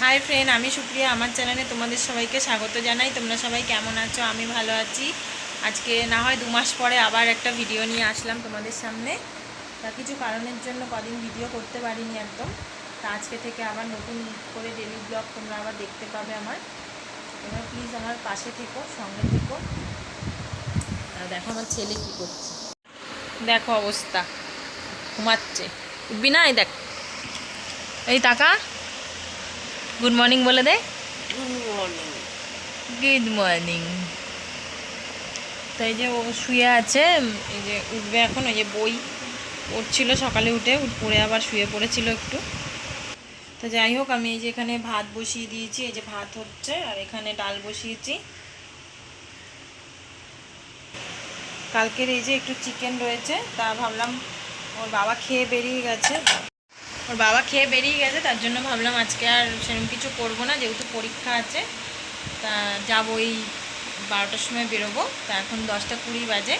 Hi friend, আমি সুপ্রিয়া। আমার চ্যানেলে তোমাদের সবাইকে স্বাগত জানাই। তোমরা সবাই কেমন আছো? আমি ভালো আছি। আজকে না হয় 2 মাস পরে আবার একটা ভিডিও নিয়ে আসলাম তোমাদের সামনে। তা কিছু কারণের জন্য কদিন ভিডিও করতে পারিনি একদম। তা আজকে থেকে আবার নতুন করে ডেলি ব্লগ তোমরা আবার দেখতে পাবে আমার। তোমরা প্লিজ আমার পাশে থেকো, সঙ্গে থেকো। দেখো আমার ছেলে কী করছে, দেখো অবস্থা, ঘুমাচ্ছে। উঠবি না? এই দেখ, এই টাকা গুড মর্নিং বলে দে। Good morning. তো এই যে ও শুয়ে আছে, এই যে উঠবে এখন। ওই যে বই পড়ছিল সকালে, উঠে পড়ে আবার শুয়ে পড়েছিল একটু। তো যাই হোক, আমি এই যে এখানে ভাত বসিয়ে দিয়েছি। এই যে ভাত হচ্ছে, আর এখানে ডাল বসিয়েছি। কালকের এই যে একটু চিকেন রয়েছে, তা ভাবলাম ওর বাবা খেয়ে বেরিয়ে গেছে, তার জন্য ভাবলাম আজকে আর সেরকম কিছু করবো না, যেহেতু পরীক্ষা আছে। তা যাবো, ওই 12টার সময় বেরোবো। তা এখন 10টা 20 বাজে।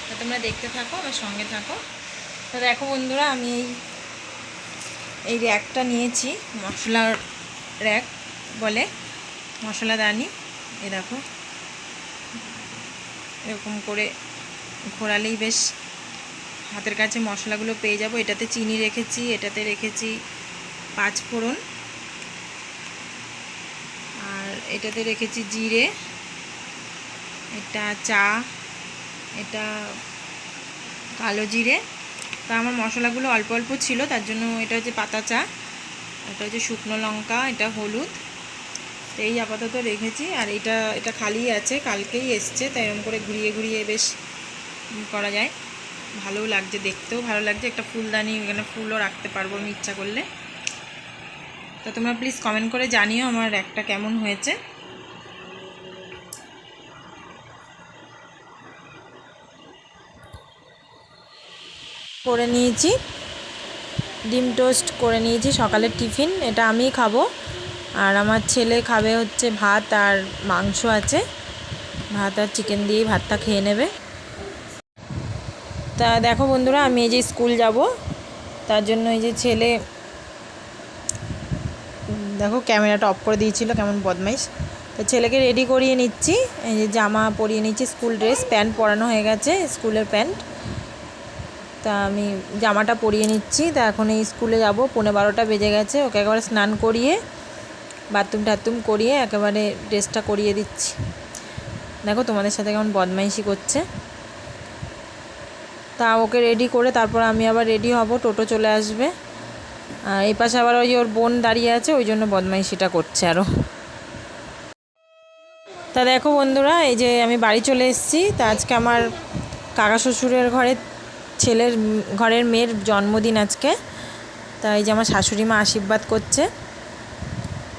তা তোমরা দেখতে থাকো, আমার সঙ্গে থাকো। তো দেখো বন্ধুরা, আমি এই র্যাকটা নিয়েছি, মশলার র্যাক বলে, মশলাদানি। এই দেখো, এরকম করে ঘোরালেই বেশ হাতের কাছে মশলাগুলো পেয়ে যাবো। এটাতে চিনি রেখেছি, এটাতে রেখেছি 5 ফোড়ন, আর এটাতে রেখেছি জিরে, এটা চা, এটা কালো জিরে। তা আমার মশলাগুলো অল্প অল্প ছিল, তার জন্য এটা হচ্ছে পাতা চা, এটা হচ্ছে শুকনো লঙ্কা, এটা হলুদ। এই আপাতত রেখেছি। আর এটা খালি আছে, কালকেই এসছে, তাই এরকম করে ঘুরিয়ে ঘুরিয়ে বেশ করা যায়। ভালোও লাগছে, দেখতেও ভালো লাগছে। একটা ফুলদানি, এখানে ফুলও রাখতে পারবো আমি ইচ্ছা করলে। তো তোমরা প্লিজ কমেন্ট করে জানিও আমার একটা কেমন হয়েছে। করে নিয়েছি, ডিম টোস্ট করে নিয়েছি, সকালের টিফিন। এটা আমিই খাবো, আর আমার ছেলে খাবে হচ্ছে ভাত আর মাংস আছে, ভাত আর চিকেন দিয়েই ভাতটা খেয়ে নেবে। তা দেখো বন্ধুরা, আমি এই যে স্কুল যাব, তার জন্য এই যে ছেলে দেখো ক্যামেরাটা অফ করে দিয়েছিল, কেমন বদমাইশ। তো ছেলেকে রেডি করিয়ে নিচ্ছি। এই যে জামা পরিয়ে নিচ্ছি, স্কুল ড্রেস, প্যান্ট পরানো হয়ে গেছে, স্কুলের প্যান্ট। তা আমি জামাটা পরিয়ে নিচ্ছি। তা এখন এই স্কুলে যাব, 11:15 বেজে গেছে। ওকে একেবারে স্নান করিয়ে, বাথরুম টাথরুম করিয়ে একেবারে ড্রেসটা করিয়ে দিচ্ছি। দেখো তোমাদের সাথে কেমন বদমাইশি করছে। তা ওকে রেডি করে তারপর আমি আবার রেডি হব, টোটো চলে আসবে। এই পাশে আবার ওই ওর বোন দাঁড়িয়ে আছে, ওই জন্য বদমাইশিটা করছে আরও। তা দেখো বন্ধুরা, এই যে আমি বাড়ি চলে এসেছি। তা আজকে আমার কাকা শ্বশুরের ঘরের মেয়ের জন্মদিন আজকে। তা এই যে আমার শাশুড়ি মা আশীর্বাদ করছে।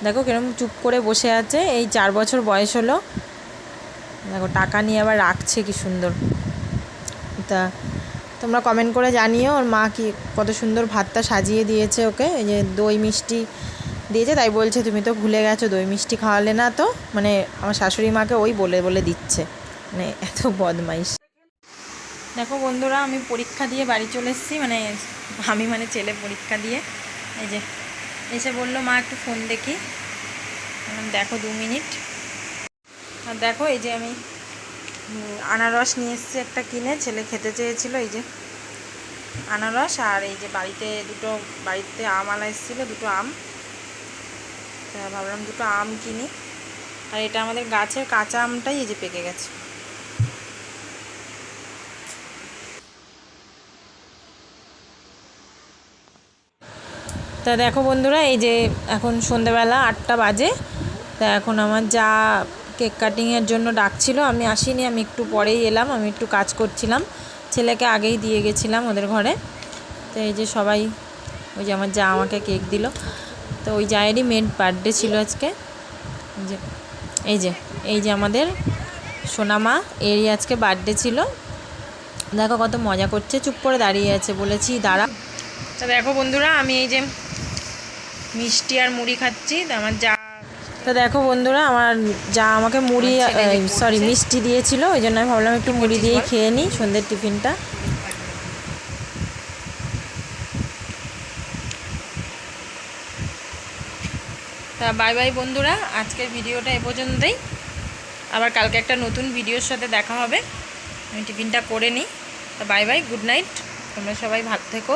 দেখো কিরকম চুপ করে বসে আছে, এই 4 বছর বয়স হলো। দেখো টাকা নিয়ে আবার রাখছে, কি সুন্দর। তা তোমরা কমেন্ট করে জানিও ওর মা কত সুন্দর ভাতটা সাজিয়ে দিয়েছে ওকে। এই যে দই মিষ্টি দিয়েছে, তাই বলছে তুমি তো ভুলে গেছো, দই মিষ্টি খাওয়ালে না। তো মানে আমার শাশুড়ি মাকে ওই বলে বলে দিচ্ছে, মানে এত বদমাইশ। দেখো বন্ধুরা, আমি পরীক্ষা দিয়ে বাড়ি চলে এসেছি, মানে ছেলে পরীক্ষা দিয়ে এই যে এসে বললো মা একটু ফোন দেখি। দেখো 2 মিনিট। আর দেখো এই যে আমি আনারস নিয়ে এসেছি একটা কিনে, ছেলে খেতে চেয়েছিল। এই যে আনারস, আর এই যে বাড়িতে আম আলা এসেছিলো, 2টো আম। তা ভাবলাম 2টো আম কিনি। আর এটা আমাদের গাছের কাঁচা আমটাই এই যে পেকে গেছে। তা দেখো বন্ধুরা, এই যে এখন সন্ধ্যেবেলা 8টা বাজে। তা এখন আমার যা কেক কাটিংয়ের জন্য ডাকছিল, আমি আসিনি, আমি একটু পরেই এলাম। আমি একটু কাজ করছিলাম, ছেলেকে আগেই দিয়ে গেছিলাম ওদের ঘরে। তো এই যে সবাই, ওই যে আমার যা আমাকে কেক দিল। তো ওই জায়েরই মেয়ের বার্থডে ছিল আজকে। এই যে আমাদের সোনামা, এরই আজকে বার্থডে ছিল। দেখো কত মজা করছে, চুপ করে দাঁড়িয়ে আছে, বলেছি দাঁড়া। তা দেখো বন্ধুরা, আমি এই যে মিষ্টি আর মুড়ি খাচ্ছি। তো দেখো বন্ধুরা, আমার যা আমাকে মিষ্টি দিয়েছিল, ওই জন্য আমি ভাবলাম একটু মুড়ি দিয়েই খেয়ে নিই সন্ধ্যের টিফিনটা। তা বাই বাই বন্ধুরা, আজকের ভিডিওটা এ পর্যন্তই। আবার কালকে একটা নতুন ভিডিওর সাথে দেখা হবে। আমি টিফিনটা করে নিই। তা বাই বাই, গুড নাইট। তোমরা সবাই ভালো থেকো।